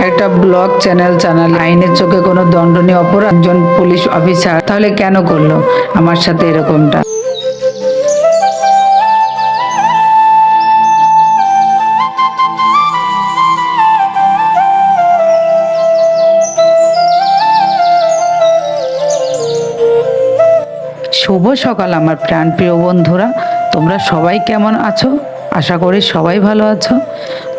একটা blog channel চালালে আইনের চোখে কোনো দণ্ডনীয় অপরাধ একজন পুলিশ অফিসার তাহলে কেন করলো আমার সাথে এরকমটা? শুভ সকাল আমার প্রাণপ্রিয় বন্ধুরা, তোমরা সবাই কেমন আছো? আশা করি সবাই ভালো আছো।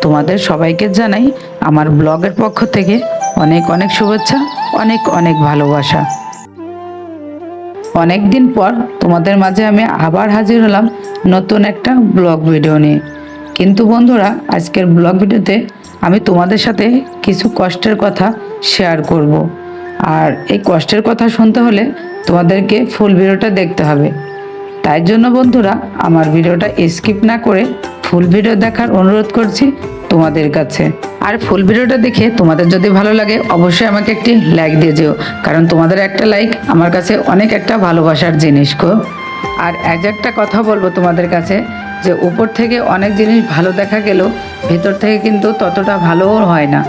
তোমাদের সবাইকে জানাই আমার ব্লগের পক্ষ থেকে অনেক অনেক শুভেচ্ছা, অনেক অনেক ভালোবাসা। অনেক দিন পর তোমাদের মাঝে আমি আবার হাজির হলাম নতুন একটা ব্লগ ভিডিও নিয়ে। কিন্তু বন্ধুরা, আজকের ব্লগ ভিডিওতে আমি তোমাদের সাথে কিছু কষ্টের কথা শেয়ার করব। আর এই কষ্টের কথা শুনতে হলে তোমাদেরকে ফুল ভিডিওটা দেখতে হবে। তাই জন্য বন্ধুরা, আমার ভিডিওটা স্কিপ না করে ফুল ভিডিও দেখার অনুরোধ করছি তোমাদের কাছে। আর ফুল ভিডিওটা দেখে তোমাদের যদি ভালো লাগে অবশ্যই আমাকে একটি লাইক দিয়ে যেও, কারণ তোমাদের একটা লাইক আমার কাছে অনেক একটা ভালোবাসার জিনিস গো। আর একটা কথা বলবো তোমাদের কাছে, যে উপর থেকে অনেক জিনিস ভালো দেখা গেলেও ভেতর থেকে কিন্তু ততটা ভালোও হয় না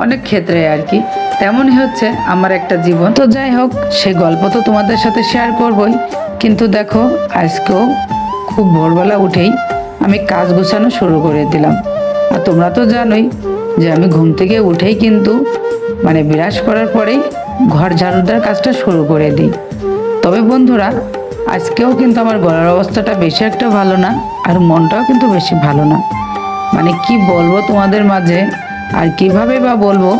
অনেক ক্ষেত্রে আর কি। তেমনই হচ্ছে আমার একটা জীবন। তো যাই হোক, সে গল্প তো তোমাদের সাথে শেয়ার করবই। কিন্তু দেখো, আজকেও খুব ভোরবেলা উঠেই আমি কাজ গোছানো শুরু করে দিলাম। আর তোমরা তো জানোই যে আমি ঘুম থেকে উঠেই কিন্তু বিরাজ করার পরেই ঘর ঝাড়ু দেওয়ার কাজটা শুরু করে দিই। তবে বন্ধুরা, আজকেও কিন্তু আমার গলার অবস্থাটা বেশি একটা ভালো না, আর মনটাও কিন্তু বেশি ভালো না। কি বলবো তোমাদের মাঝে, আর কিভাবে বা বলবো,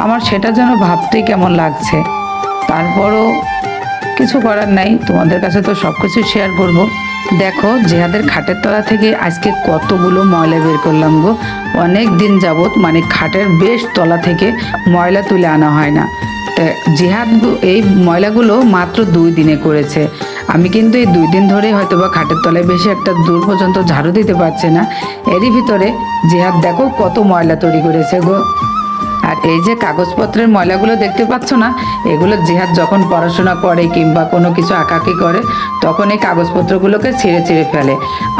আমার সেটা যেন ভাবতেই কেমন লাগছে। তারপরও কিছু করার নাই, তোমাদের কাছে তো সব কিছু শেয়ার করব। দেখো, জেহাদের খাটের তলা থেকে আজকে কতগুলো ময়লা বের করলাম গো। অনেক দিন যাবত খাটের বেশ তলা থেকে ময়লা তুলে আনা হয় না। তা জিহাদ এই ময়লাগুলো মাত্র 2 দিনে করেছে। আমি কিন্তু এই 2 দিন ধরে হয়তো বা খাটের তলায় বেশি একটা দূর পর্যন্ত ঝাড়ু দিতে পারছে না। এরই ভিতরে জিহাদ দেখো কত ময়লা তৈরি করেছে গো। আর এই যে কাগজপত্রের ময়লাগুলো দেখতে পাচ্ছ না, এগুলো জিহাদ যখন পড়াশোনা করে কিংবা কোনো কিছু আঁকাকি করে তখন এই কাগজপত্রগুলোকে ছিঁড়ে ছিঁড়ে ফেলে।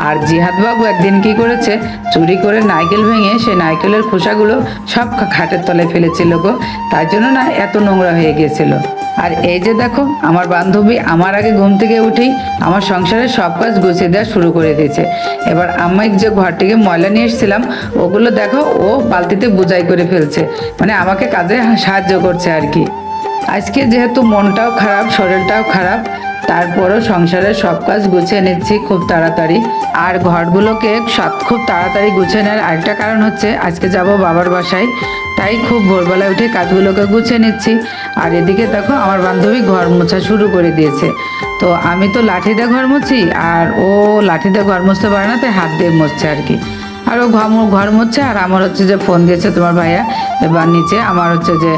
আর জিহাদ বাবু একদিন কি করেছে, চুরি করে নারকেল ভেঙে সেই নারকেলের খোসাগুলো সব খাটের তলায় ফেলেছিল গো। তাই জন্য না এত নোংরা হয়ে গিয়েছিল। আর এই যে দেখো, আমার বান্ধবী আমার আগে ঘুম থেকে উঠেই আমার সংসারের সব কাজ গুছিয়ে দেওয়া শুরু করে দিয়েছে। এবার আমি যে ঘরটিকে ময়লা নিয়ে এসেছিলাম ওগুলো দেখো ও বালতিতে বোঝাই করে ফেলছে, আমাকে কাজে সাহায্য করছে আর কি। আজকে যেহেতু মনটাও খারাপ, শরীরটাও খারাপ, তারপরও সংসারের সব কাজ গুছিয়ে নিচ্ছি খুব তাড়াতাড়ি। আর ঘরগুলোকে খুব তাড়াতাড়ি গুছিয়ে নেওয়ার আরেকটা কারণ হচ্ছে, আজকে যাব বাবার বাসায়, তাই খুব ভোরবেলায় উঠে কাজগুলোকে গুছিয়ে নিচ্ছি। আর এদিকে দেখো, আমার বান্ধবী ঘর মোছা শুরু করে দিয়েছে। তো আমি তো লাঠি দিয়ে ঘর মুছি, আর ও লাঠি দিয়ে ঘর মুছতে পারে না, তাই হাত দিয়ে মুছছে আর কি। আর ও ঘর মুছছে, আর আমার হচ্ছে যে ফোন দিয়েছে তোমার ভাইয়া, এবার নিচে আমার হচ্ছে যে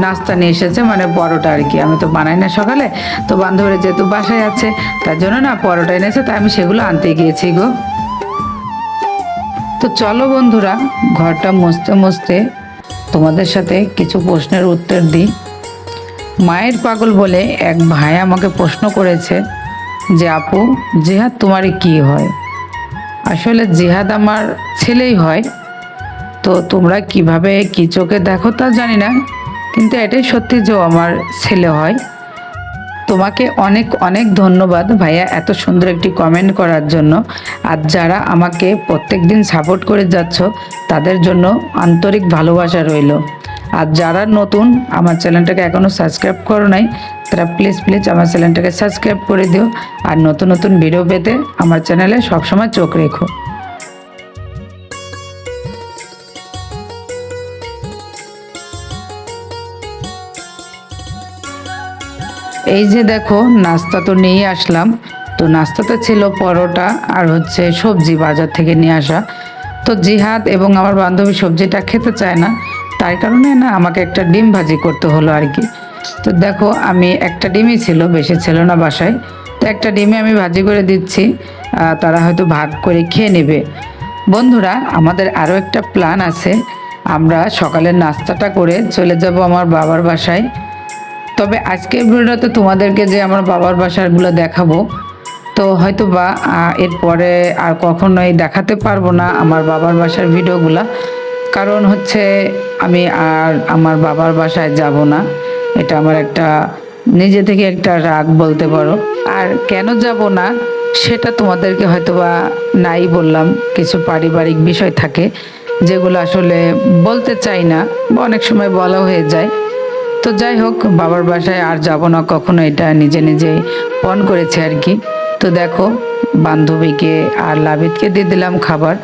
নাস্তা নিয়ে এসেছে, পরোটা আর কি। আমি তো বানাই না সকালে, তো বান্ধবীরা যেহেতু বাসায় আছে তার জন্য না পরোটা এনেছে, তাই আমি সেগুলো আনতে গিয়েছি গো। তো চলো বন্ধুরা, ঘরটা মুছতে মুছতে তোমাদের সাথে কিছু প্রশ্নের উত্তর দিই। মায়ের পাগল বলে এক ভাই আমাকে প্রশ্ন করেছে যে, আপু, জিহাদ তোমার কি হয়? আসলে জিহাদ আমার ছেলেই হয়। তো তোমরা কিভাবে কি চোখে দেখো তা জানি না, কিন্তু এটাই সত্যি যে আমার ছেলে হয়। তোমাকে অনেক অনেক ধন্যবাদ ভাইয়া এত সুন্দর একটি কমেন্ট করার জন্য। আর যারা আমাকে প্রত্যেক দিন সাপোর্ট করে যাচ্ছ তাদের জন্য আন্তরিক ভালোবাসা রইল। আর যারা নতুন আমার চ্যানেলটাকে এখনও সাবস্ক্রাইব করো নাই, তারা প্লিজ প্লিজ আমার চ্যানেলটাকে সাবস্ক্রাইব করে দিও। আর নতুন নতুন ভিডিও পেতে আমার চ্যানেলে সবসময় চোখ রেখো। এই যে দেখো, নাস্তা তো নিয়ে আসলাম। তো নাস্তাতে ছিল পরোটা আর হচ্ছে সবজি বাজার থেকে নিয়ে আসা। তো জিহাদ এবং আমার বান্ধবী সবজিটা খেতে চায় না, তাই কারণে না আমাকে একটা ডিম ভাজি করতে হলো আর কি। তো দেখো, আমি একটা ডিমই ছিল, বেশি ছিল না বাসায়, তো একটা ডিমে আমি ভাজি করে দিচ্ছি। তারা হয়তো ভাগ করে খেয়ে নেবে। বন্ধুরা, আমাদের আরও একটা প্ল্যান আছে। আমরা সকালের নাস্তাটা করে চলে যাব আমার বাবার বাসায়। তবে আজকের ভিডিওতে তোমাদেরকে যে আমার বাবার বাসাগুলো দেখাবো, তো হয়তো বা এরপরে আর কখনোই দেখাতে পারবো না আমার বাবার বাসার ভিডিওগুলা। কারণ হচ্ছে আমি আর আমার বাবার বাসায় যাব না, এটা আমার একটা নিজে থেকে একটা রাগ বলতে পারো। আর কেন যাব না সেটা তোমাদেরকে হয়তোবা নাই বললাম, কিছু পারিবারিক বিষয় থাকে যেগুলো আসলে বলতে চাই না বা অনেক সময় বলা হয়ে যায়। তো যাই হোক, বাবার বাসায় আর যাব না কখনো, এটা নিজে নিজেই পণ করেছে আর কি। তো দেখো, বান্ধবীকে আর লাবিদকে দিয়ে দিলাম খাবার,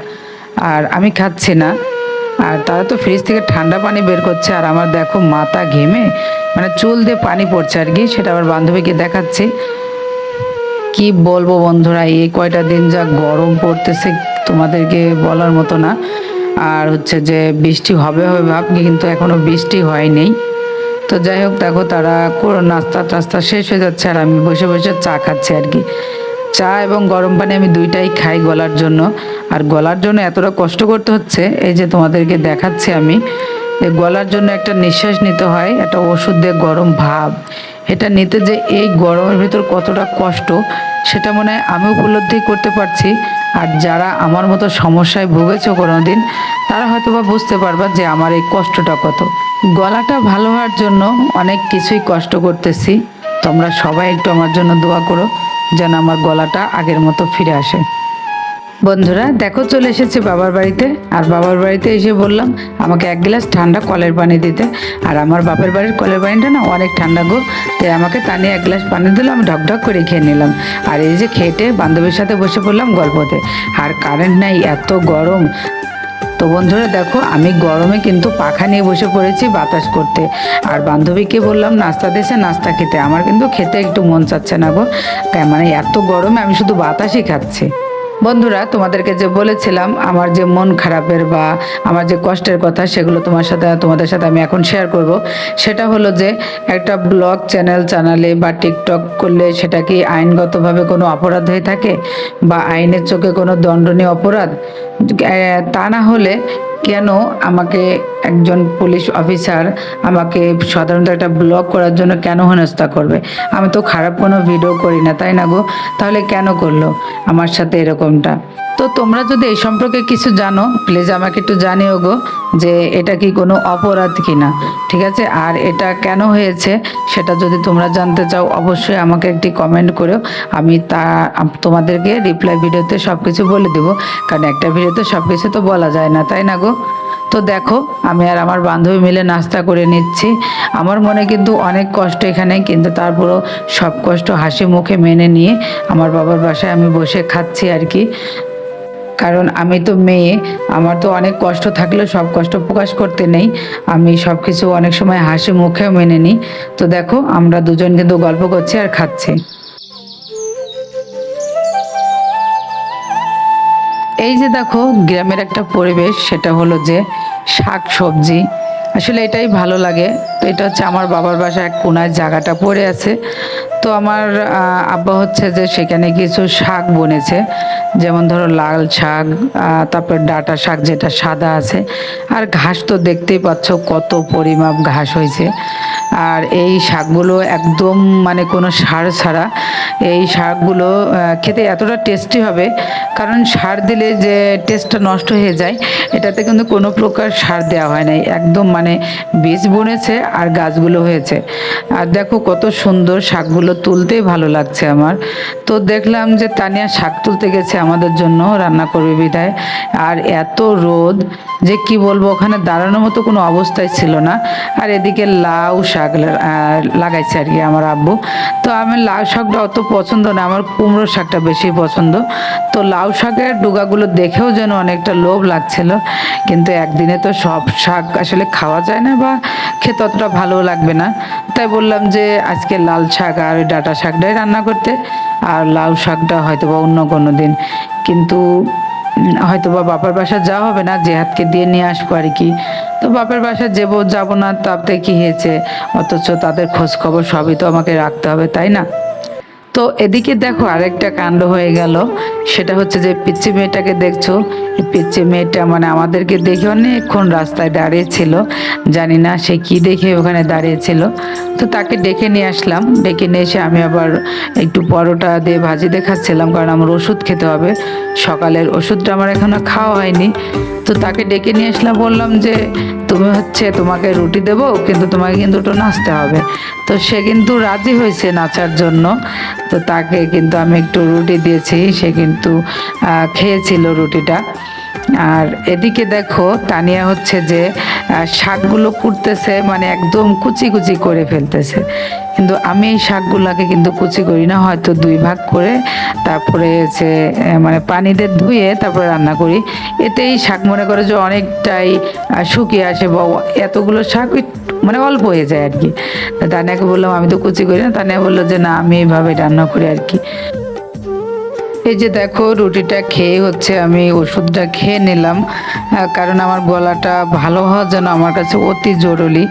আর আমি খাচ্ছি না। আর তারা তো ফ্রিজ থেকে ঠান্ডা পানি বের করছে, আর আমার দেখো মাথা ঘেমে মানে চুল দিয়ে পানি পড়ছে আর কি, সেটা আবার বান্ধবীকে দেখাচ্ছি। কি বলবো বন্ধুরা, এই কয়টা দিন যা গরম পড়তেছে তোমাদেরকে বলার মতো না। আর হচ্ছে যে বৃষ্টি হবে হবে ভাবছি, কিন্তু এখনো বৃষ্টি হয়নি। তো যাই হোক, দেখো তারা নাস্তা টাস্তা শেষ হয়ে যাচ্ছে, আর আমি বসে বসে চা খাচ্ছি আর কি। চা এবং গরম পানি আমি দুইটাই খাই গলার জন্য। আর গলার জন্য এতটা কষ্ট করতে হচ্ছে, এই যে তোমাদেরকে দেখাচ্ছি আমি, যে গলার জন্য একটা নিঃশ্বাস নিতে হয়, একটা ওষুধ দিয়ে গরম ভাব, এটা নিতে যে এই গরমের ভিতর কতটা কষ্ট সেটা মনে হয় আমি উপলব্ধি করতে পারছি। আর যারা আমার মতো সমস্যায় ভুগেছো কোনোদিন, তারা হয়তো বা বুঝতে পারবা যে আমার এই কষ্টটা কত। গলাটা ভালো হওয়ার জন্য অনেক কিছুই কষ্ট করতেছি। তোমরা সবাই একটু আমার জন্য দোয়া করো যেন আমার গলাটা আগের মতো ফিরে আসে। বন্ধুরা দেখো, চলে এসেছি বাবার বাড়িতে। আর বাবার বাড়িতে এসে বললাম আমাকে এক গ্লাস ঠান্ডা কলের পানি দিতে। আর আমার বাপের বাড়ির কলের পানিটা না অনেক ঠান্ডা গো, তাই আমাকে তা নিয়ে এক গ্লাস পানি দিলাম, ঢকঢক করে খেয়ে নিলাম। আর এই যে খেটে বান্ধবীর সাথে বসে পড়লাম গল্পতে। আর কারেন্ট নাই, এত গরম। তো বন্ধুরা দেখো, আমি গরমে কিন্তু পাখা নিয়ে বসে পড়েছি বাতাস করতে। আর বান্ধবীকে বললাম নাস্তা দিয়েছে, নাস্তা খেতে। আমার কিন্তু খেতে একটু মন চাচ্ছে না গো, মানে এত গরমে আমি শুধু বাতাসই খাচ্ছি। বন্ধুরা তোমাদেরকে যে বলেছিলাম আমার যে মন খারাপের বা আমার যে কষ্টের কথা, সেগুলো তোমাদের সাথে আমি এখন শেয়ার করব। সেটা হলো যে একটা ব্লগ চ্যানেল চালালে বা টিকটক করলে সেটা কি আইনগতভাবে কোনো অপরাধ হয়ে থাকে বা আইনের চোখে কোনো দণ্ডনীয় অপরাধ? তা না হলে কেন আমাকে একজন পুলিশ অফিসার আমাকে সাধারণত একটা ব্লগ করার জন্য কেন হেনস্থা করবে? আমি তো খারাপ কোনো ভিডিও করি না, তাই না গো? তাহলে কেন করলো আমার সাথে এরকমটা? তো তোমরা যদি এই সম্পর্কে কিছু জানো, প্লিজ আমাকে একটু জানিও গো, যে এটা কি কোনো অপরাধ কিনা। ঠিক আছে, আর এটা কেন হয়েছে সেটা যদি তোমরা জানতে চাও, অবশ্যই আমাকে একটি কমেন্ট করো। আমি তোমাদেরকে রিপ্লাই ভিডিওতে সব কিছু বলে দেবো, কারণ একটা ভিডিওতে সব কিছু তো বলা যায় না, তাই না গো? তো দেখো, আমি আর আমার বান্ধবী মিলে নাস্তা করে নিচ্ছি। আমার মনে কিন্তু অনেক কষ্ট এখানে, কিন্তু তারপরও সব কষ্ট হাসি মুখে মেনে নিয়ে আমার বাবার বাসায় আমি বসে খাচ্ছি আর কি। কারণ আমি তো মেয়ে, আমার তো অনেক কষ্ট থাকলেও সব কষ্ট প্রকাশ করতে নেই। আমি সব কিছু অনেক সময় হাসি মুখেও মেনে নিই। তো দেখো, আমরা দুজন কিন্তু গল্প করছি আর খাচ্ছি। এই যে দেখো, গ্রামের একটা পরিবেশ, সেটা হলো যে শাক সবজি, আসলে এটাই ভালো লাগে। তো এটা হচ্ছে আমার বাবার বাসায় এক কোনায় জায়গাটা পড়ে আছে। তো আমার আব্বা হচ্ছে যে সেখানে কিছু শাক বুনেছে, যেমন ধরো লাল শাক, তারপর ডাঁটা শাক যেটা সাদা আছে। আর ঘাস তো দেখতেই পাচ্ছ কত পরিমাপ ঘাস হয়েছে। আর এই শাকগুলো একদম মানে কোনো সার ছাড়া। এই শাকগুলো খেতে এতটা টেস্টি হবে, কারণ সার দিলে যে টেস্টটা নষ্ট হয়ে যায়, এটাতে কিন্তু কোনো প্রকার সার দেওয়া হয় নাই, একদম মানে বীজ বুনেছে আর গাছগুলো হয়েছে। আর দেখো কত সুন্দর শাকগুলো, তুলতেই ভালো লাগছে আমার। তো দেখলাম যে তানিয়া শাক তুলতে গেছে আমাদের জন্য, রান্না করবে বিধায়। আর এত রোদ যে কি বলবো, ওখানে দাঁড়ানোর মতো কোনো অবস্থায় ছিল না। আর এদিকে লাউ শাক লাগাইছে আর কি আমার আব্বু। তো আমি লাউ শাকটা অত পছন্দ না, আমার কুমড়ো শাকটা বেশি পছন্দ। তো লাউ শাকের ডুগাগুলো দেখেও যেন অনেকটা লোভ লাগছিল, কিন্তু একদিনে তো সব শাক আসলে খাওয়া যায় না বা খেতে অতটা ভালো লাগবে না। তাই বললাম যে আজকে লাল শাক আর ওই ডাঁটা শাকটাই রান্না করতে, আর লাউ শাকটা হয়তো বা অন্য কোনো দিন। কিন্তু হয়তো বা বাবার বাসা যাওয়া হবে না, জেহাদকে দিয়ে নিয়ে আসবো আর কি। তো বাপের বাসায় যাবো না তাতে কি হয়েছে, অথচ তাদের খোঁজ খবর সবই তো আমাকে রাখতে হবে, তাই না? তো এদিকে দেখো আরেকটা কাণ্ড হয়ে গেল। সেটা হচ্ছে যে পিচ্চি মেয়েটাকে দেখছো, এই পিচ্চি মেয়েটা মানে আমাদেরকে দেখে অনেকক্ষণ রাস্তায় দাঁড়িয়েছিল, জানি না সে কি দেখে ওখানে দাঁড়িয়েছিল। তো তাকে ডেকে নিয়ে আসলাম, ডেকে নিয়ে এসে আমি আবার একটু পরোটা দিয়ে ভাজি দেখাচ্ছিলাম, কারণ আমার ওষুধ খেতে হবে, সকালের ওষুধটা আমার এখনো খাওয়া হয়নি। তো তাকে ডেকে নিয়ে আসলাম, বললাম যে তুমি হচ্ছে তোমাকে রুটি দেবো, কিন্তু তোমাকে কিন্তু একটু নাচতে হবে। তো সে কিন্তু রাজি হয়েছে নাচার জন্য। তো তাকে কিন্তু আমি একটু রুটি দিয়েছি, সে কিন্তু খেয়েছিল রুটিটা। আর এদিকে দেখো তানিয়া হচ্ছে যে শাকগুলো কুটতেছে, মানে একদম কুচি কুচি করে ফেলতেছে। কিন্তু আমি এই শাকগুলোকে কিন্তু কুচি করি না, হয়তো দুই ভাগ করে তারপরে যে মানে পানি দিয়ে ধুয়ে তারপরে রান্না করি। এতে এই শাক মনে করে যে অনেকটাই শুকিয়ে আসে, বা এতগুলো শাক মানে অল্প হয়ে যায় আর কি। তানিয়াকে বললাম আমি তো কুচি করি না, তানিয়া বললো যে না আমি এইভাবে রান্না করি আর কি। এই যে দেখো রুটিটা খেয়ে হচ্ছে আমি ওষুধটা খেয়ে নিলাম, কারণ আমার গলাটা ভালো হওয়ার জন্য আমার কাছে অতি জরুরি।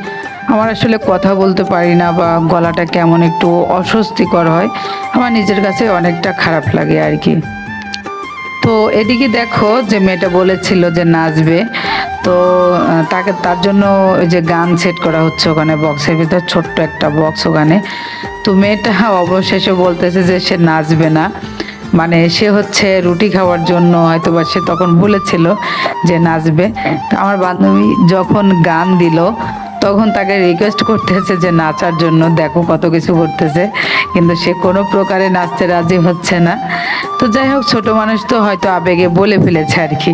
আমার আসলে কথা বলতে পারি না, বা গলাটা কেমন একটু অস্বস্তিকর হয়, আমার নিজের কাছে অনেকটা খারাপ লাগে আর কি। তো এদিকে দেখো যে মেয়েটা বলেছিল যে নাচবে, তো তাকে তার জন্য ওই যে গান সেট করা হচ্ছে ওখানে বক্সের ভিতর, ছোট্ট একটা বক্স ওখানে। তো মেয়েটা অবশেষে বলতেছে যে সে নাচবে না, মানে সে হচ্ছে রুটি খাওয়ার জন্য হয়তো বা সে তখন বলেছিল যে নাচবে। তো আমার বান্ধবী যখন গান দিল তখন তাকে রিকোয়েস্ট করতেছে যে নাচার জন্য, দেখো কত কিছু করতেছে, কিন্তু সে কোনো প্রকারে নাচতে রাজি হচ্ছে না। তো যাই হোক, ছোট মানুষ তো হয়তো আবেগে বলে ফেলেছে আর কি,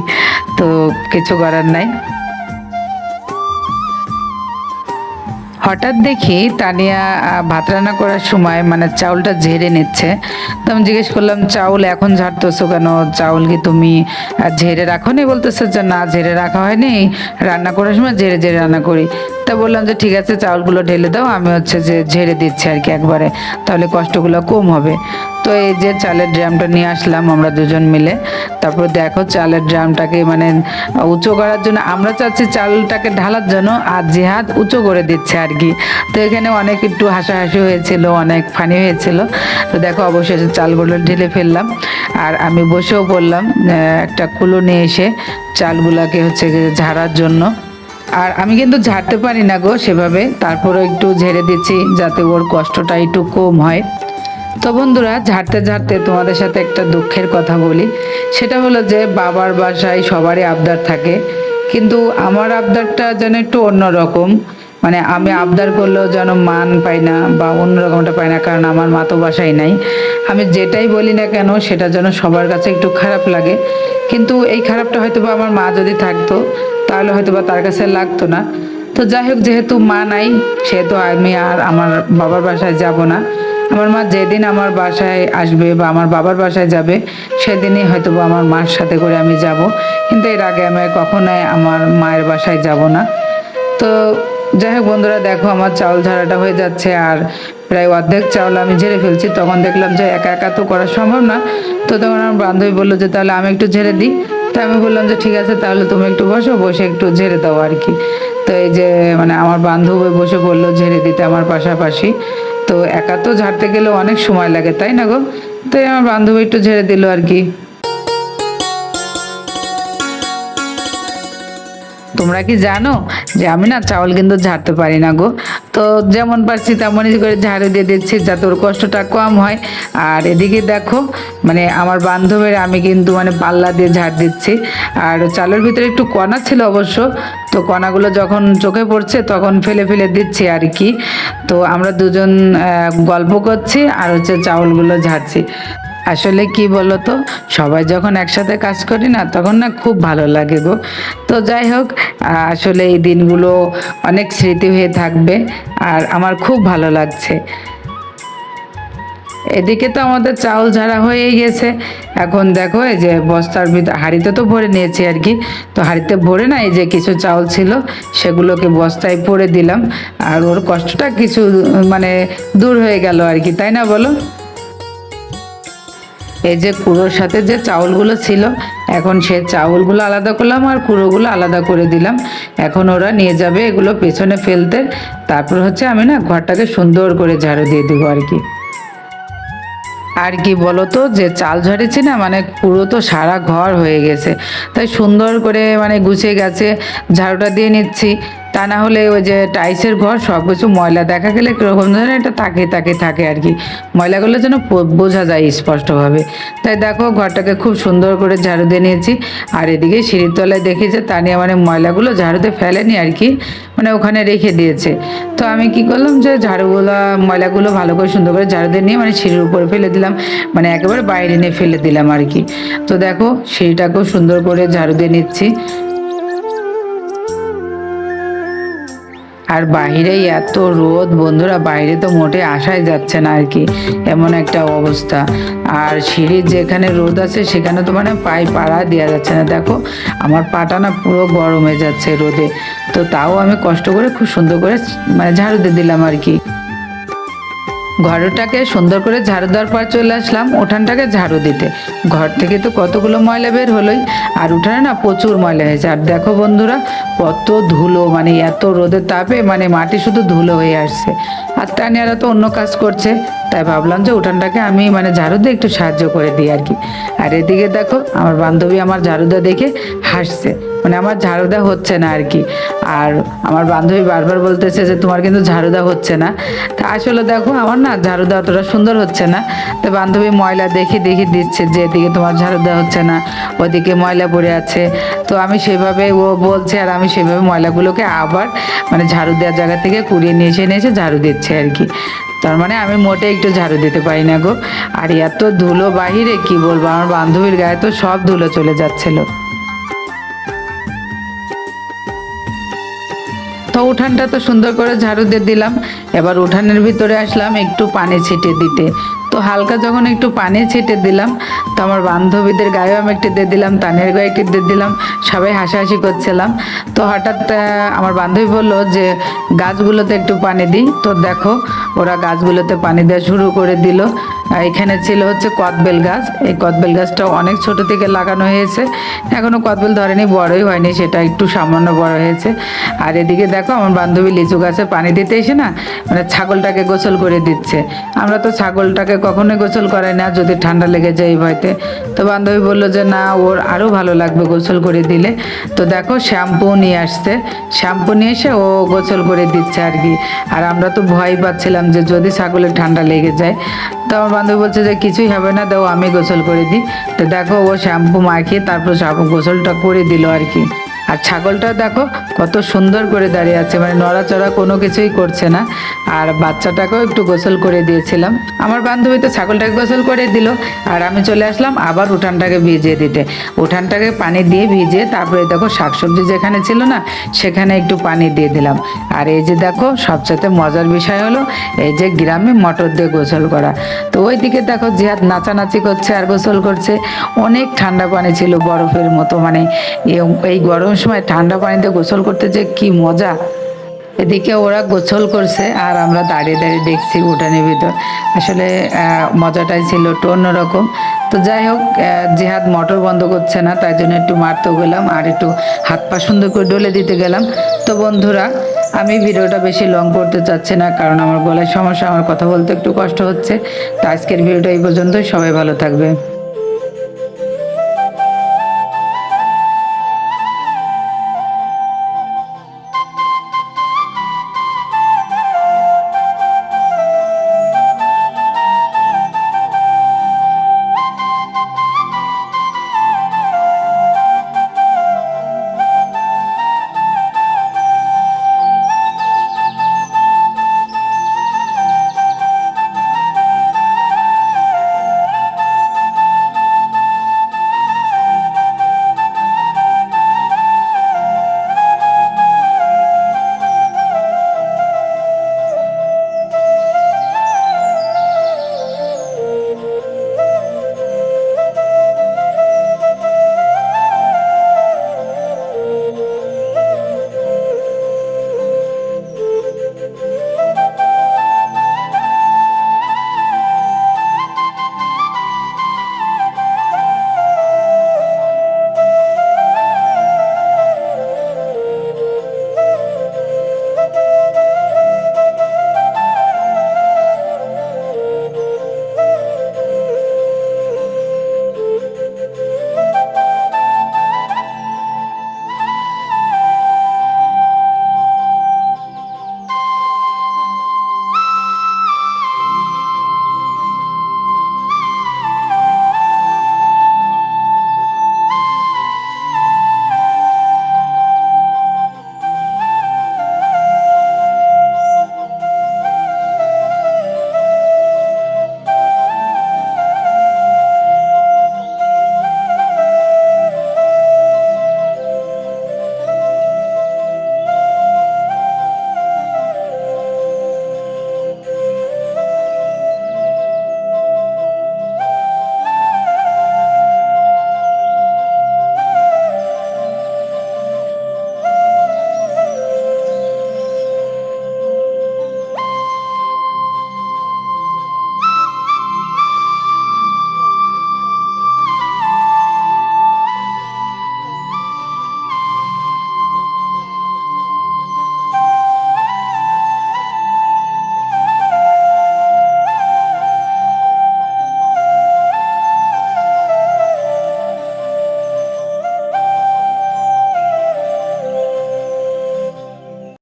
তো কিছু করার নাই। হঠাৎ দেখি তানিয়া ভাত রান্না করার সময় মানে চাউলটা ঝেড়ে নিচ্ছে। তো আমি জিজ্ঞেস করলাম চাউল এখন ঝাড়তেছো কেন, চাউল কি তুমি ঝেড়ে রাখো নি? বলতেছে যে না ঝেড়ে রাখা হয়নি, রান্না করার সময় ঝেড়ে ঝেড়ে রান্না করি। তা বললাম যে ঠিক আছে চাউলগুলো ঢেলে দাও, আমি হচ্ছে যে ঝেড়ে দিচ্ছি আর কি একবারে, তাহলে কষ্টগুলো কম হবে। তো এই যে চালের ড্রামটা নিয়ে আসলাম আমরা দুজন মিলে। তারপর দেখো চালের ড্রামটাকে মানে উঁচু করার জন্য আমরা চাচ্ছি চালটাকে ঢালার জন্য, আর জিহাদ উঁচু করে দিচ্ছে আর কি। তো এখানে অনেক একটু হাসাহাসি হয়েছিল, অনেক ফানি হয়েছিল। তো দেখো অবশেষে চালগুলো ঢেলে ফেললাম, আর আমি বসেও পড়লাম একটা কুলো নিয়ে এসে চালগুলাকে হচ্ছে ঝাড়ার জন্য। আর আমি কিন্তু ঝাড়তে পারি না গো সেভাবে, তারপরে একটু ঝেড়ে দিচ্ছি যাতে ওর কষ্টটা একটু কম হয়। তো বন্ধুরা, ঝাড়তে ঝাড়তে তোমাদের সাথে একটা দুঃখের কথা বলি। সেটা হলো যে বাবার বাসায় সবারই আবদার থাকে, কিন্তু আমার আবদারটা যেন একটু অন্যরকম। মানে আমি আবদার করলেও যেন মান পাই না বা অন্যরকমটা পাই না, কারণ আমার মা তো বাসায় নাই। আমি যেটাই বলি না কেন সেটা যেন সবার কাছে একটু খারাপ লাগে। কিন্তু এই খারাপটা হয়তো বা আমার মা যদি থাকতো তাহলে হয়তো বা তার কাছে লাগতো না। তো যাই হোক, যেহেতু মা নাই সেহেতু আমি আর আমার বাবার বাসায় যাব না। আমার মা যেদিন আমার বাসায় আসবে বা আমার বাবার বাসায় যাবে সেদিনই হয়তো বা আমার মার সাথে করে আমি যাব, কিন্তু এর আগে আমি কখনোই আমার মায়ের বাসায় যাব না। তো যাই হোক বন্ধুরা, দেখো আমার চাউল ঝাড়াটা হয়ে যাচ্ছে, আর প্রায় অর্ধেক চাউল আমি ঝেড়ে ফেলছি। তখন দেখলাম যে একা একা তো করা সম্ভব না। তো তখন আমার বান্ধবী বললো যে তাহলে আমি একটু ঝেড়ে দিই। তো আমি বললাম যে ঠিক আছে, তাহলে তুমি একটু বসো, বসে একটু ঝেড়ে দাও আর কি। তো এই যে মানে আমার বান্ধবী বসে বললো ঝেড়ে দিতে আমার পাশাপাশি। তো একা তো ঝাড়তে গেলে অনেক সময় লাগে, তাই না গো? তো আমার বান্ধবী একটু ঝেড়ে দিল আর কি। তোমরা কি জানো যে আমি না চাউল কিন্তু ঝাড়তে পারি না গো। তো যেমন পারছি তেমনই করে ঝাড়ু দিয়ে দিচ্ছি যাতে ওর কষ্টটা কম হয়। আর এদিকে দেখো মানে আমার বান্ধবীর আমি কিন্তু মানে পাল্লা দিয়ে ঝাড় দিচ্ছি। আর চালের ভিতরে একটু কণা ছিল অবশ্য, তো কণাগুলো যখন চোখে পড়ছে তখন ফেলে ফেলে দিচ্ছি আর কি। তো আমরা দুজন গল্প করছি আর হচ্ছে চাউলগুলো ঝাড়ছি। আসলে কি বলতো, সবাই যখন একসাথে কাজ করি না তখন না খুব ভালো লাগে গো। তো যাই হোক, আসলে এই দিনগুলো অনেক স্মৃতি হয়ে থাকবে, আর আমার খুব ভালো লাগছে। এদিকে তো আমাদের চাউল ঝাড়া হয়ে গেছে। এখন দেখো এই যে বস্তার ভিতর হাঁড়িতে তো ভরে নিয়েছি আর কি। তো হাঁড়িতে ভরে না এই যে কিছু চাউল ছিল সেগুলোকে বস্তায় পরে দিলাম, আর ওর কষ্টটা কিছু মানে দূর হয়ে গেল আর কি, তাই না বলো? এই যে কুড়োর সাথে যে চাউলগুলো ছিল, এখন সে চাউলগুলো আলাদা করলাম আর কুড়োগুলো আলাদা করে দিলাম। এখন ওরা নিয়ে যাবে এগুলো পেছনে ফেলতে। তারপর হচ্ছে আমি না ঘরটাকে সুন্দর করে ঝাড়ু দিয়ে দেবো আর কি। আর কি বলতো যে চাল ঝাড়েছি না, মানে পুরো তো সারা ঘর হয়ে গেছে, তাই সুন্দর করে মানে গুছিয়ে গেছে ঝাড়ুটা দিয়ে নিচ্ছি। তা না হলে ওই যে টাইসের ঘর সব কিছু ময়লা দেখা গেলে কীরকম যেন এটা তাকে তাকে থাকে আর কি, ময়লাগুলো যেন বোঝা যায় স্পষ্টভাবে। তাই দেখো ঘরটাকে খুব সুন্দর করে ঝাড়ু দিয়ে নিয়েছি। আর এদিকে সিঁড়ির তলায় দেখি যে তানিয়া মানে ময়লাগুলো ঝাড়ুতে ফেলেনি আর কি, মানে ওখানে রেখে দিয়েছে। তো আমি কি করলাম যে ঝাড়ুগুলো ময়লাগুলো ভালো করে সুন্দর করে ঝাড়ু দিয়ে নিয়ে মানে সিঁড়ির উপরে ফেলে দিলাম, মানে একেবারে বাইরে নিয়ে ফেলে দিলাম আর কি। তো দেখো সিঁড়িটাকেও সুন্দর করে ঝাড়ু দিয়ে নিচ্ছি। আর বাইরে এত রোদ বন্ধুরা, বাইরে তো মোটে আসাই যাচ্ছে না আর কি, এমন একটা অবস্থা। আর সিঁড়ির যেখানে রোদ আছে সেখানে তো মানে পায়ে পাড়া দেওয়া যাচ্ছে না। দেখো আমার পাটা না পুরো গরম হয়ে যাচ্ছে রোদে। তো তাও আমি কষ্ট করে খুব সুন্দর করে মানে ঝাড়ু দিয়ে দিলাম আর কি। ঘরটাকে সুন্দর করে ঝাড়ু দেওয়ার পর চলে আসলাম উঠানটাকে ঝাড়ু দিতে। ঘর থেকে তো কতগুলো ময়লা বের হলোই, আর উঠানে না প্রচুর ময়লা হয়েছে। আর দেখো বন্ধুরা কত ধুলো, মানে এত রোদের তাপে মানে মাটি শুধু ধুলো হয়ে আসছে। আর তানিয়ারা তো অন্য কাজ করছে, তাই ভাবলাম যে উঠানটাকে আমি মানে ঝাড়ু দিয়ে একটু সাহায্য করে দিই আর কি। আর এদিকে দেখো আমার বান্ধবী আমার ঝাড়ু দেওয়া দেখে হাসছে, মানে আমার ঝাড়ু দেওয়া হচ্ছে না আর কি। আর আমার বান্ধবী বারবার বলতেছে যে তোমার কিন্তু ঝাড়ু দেওয়া হচ্ছে না। তা আসলে দেখো আমার না ঝাড়ু দেওয়া অতটা সুন্দর হচ্ছে না। তো বান্ধবী ময়লা দেখে দেখে দিচ্ছে যে এদিকে তোমার ঝাড়ু দেওয়া হচ্ছে না, ওদিকে ময়লা পড়ে আছে। তো আমি সেভাবে, ও বলছে আর আমি সেভাবে ময়লাগুলোকে আবার মানে ঝাড়ু দেওয়ার জায়গা থেকে কুড়িয়ে নিয়ে এসে ঝাড়ু দিচ্ছে আর কি। তার মানে আমি মোটে একটু ঝাড়ু দিতে পারি না গো। আর এত ধুলো বাহিরে কি বলবো, আমার বান্ধবীর গায়ে তো সব ধুলো চলে যাচ্ছিল। তো উঠানটা তো সুন্দর করে ঝাড়ু দিয়ে দিলাম। এবার উঠানের ভিতরে আসলাম একটু পানি ছিটিয়ে দিতে। তো হালকা যখন একটু পানি ছিটিয়ে দিলাম, তো আমার বান্ধবীদের গায়েও আমি একটু দিয়ে দিলাম, তানের গায়ে একটু দিয়ে দিলাম, সবাই হাসাহাসি করছিলাম। তো হঠাৎ আমার বান্ধবী বললো যে গাছগুলোতে একটু পানি দিই। তো দেখো ওরা গাছগুলোতে পানি দেওয়া শুরু করে দিল। এখানে ছিল হচ্ছে কদবেল গাছ। এই কদবেল গাছটা অনেক ছোট থেকে লাগানো হয়েছে, এখনো কদবেল ধরেনি, বড়ই হয়নি, সেটা একটু সামান্য বড় হয়েছে। আর এদিকে দেখো আমার বান্ধবী লিচু গাছে পানি দিতে এসে না মানে ছাগলটাকে গোসল করে দিচ্ছে। আমরা তো ছাগলটাকে কখনোই গোসল করাই না, যদি ঠান্ডা লেগে যায় এই ভয়তে। তো বান্ধবী বললো যে না, ওর আরও ভালো লাগবে গোসল করে দিলে। তো দেখো শ্যাম্পু নিয়ে আসছে, শ্যাম্পু নিয়ে এসে ও গোসল করে দিচ্ছে আর কি। আর আমরা তো ভয় পাচ্ছিলাম যে যদি ছাগলের ঠান্ডা লেগে যায়। তো আমার বান্ধবী বলছে যে কিছুই হবে না, দাও আমি গোসল করে দিই। তো দেখো ও শ্যাম্পু মাখিয়ে তারপর গোসলটা করে দিল আর কি। আর ছাগলটা দেখো কত সুন্দর করে দাঁড়িয়ে আছে, মানে নড়াচড়া কোনো কিছুই করছে না। আর বাচ্চাটাকেও একটু গোসল করে দিয়েছিলাম। আমার বান্ধবী তো ছাগলটাকে গোসল করে দিল, আর আমি চলে আসলাম আবার উঠানটাকে ভিজিয়ে দিতে। উঠানটাকে পানি দিয়ে ভিজিয়ে তারপরে দেখো শাকসবজি যেখানে ছিল না সেখানে একটু পানি দিয়ে দিলাম। আর এই যে দেখো সবচেয়ে মজার বিষয় হলো এই যে গ্রামে মটর দিয়ে গোসল করা। তো ওই দিকে দেখো জিহাদ নাচানাচি করছে আর গোসল করছে। অনেক ঠান্ডা পানি ছিল বরফের মতো, মানে এই গরম সময় ঠান্ডা পানিতে গোসল করতে যে কি মজা। এদিকে ওরা গোসল করছে আর আমরা দাঁড়িয়ে দাঁড়িয়ে দেখছি উঠানের ভিতর। আসলে মজাটাই ছিল একটু অন্যরকম। তো যাই হোক, জিহাদ মোটর বন্ধ করছে না, তাই জন্য একটু মারতেও গেলাম আর একটু হাত পা সুন্দর করে ডলে দিতে গেলাম। তো বন্ধুরা আমি ভিডিওটা বেশি লং করতে চাচ্ছি না, কারণ আমার গলায় সমস্যা, আমার কথা বলতে একটু কষ্ট হচ্ছে। তো আজকের ভিডিওটা এই পর্যন্তই, সবাই ভালো থাকবে।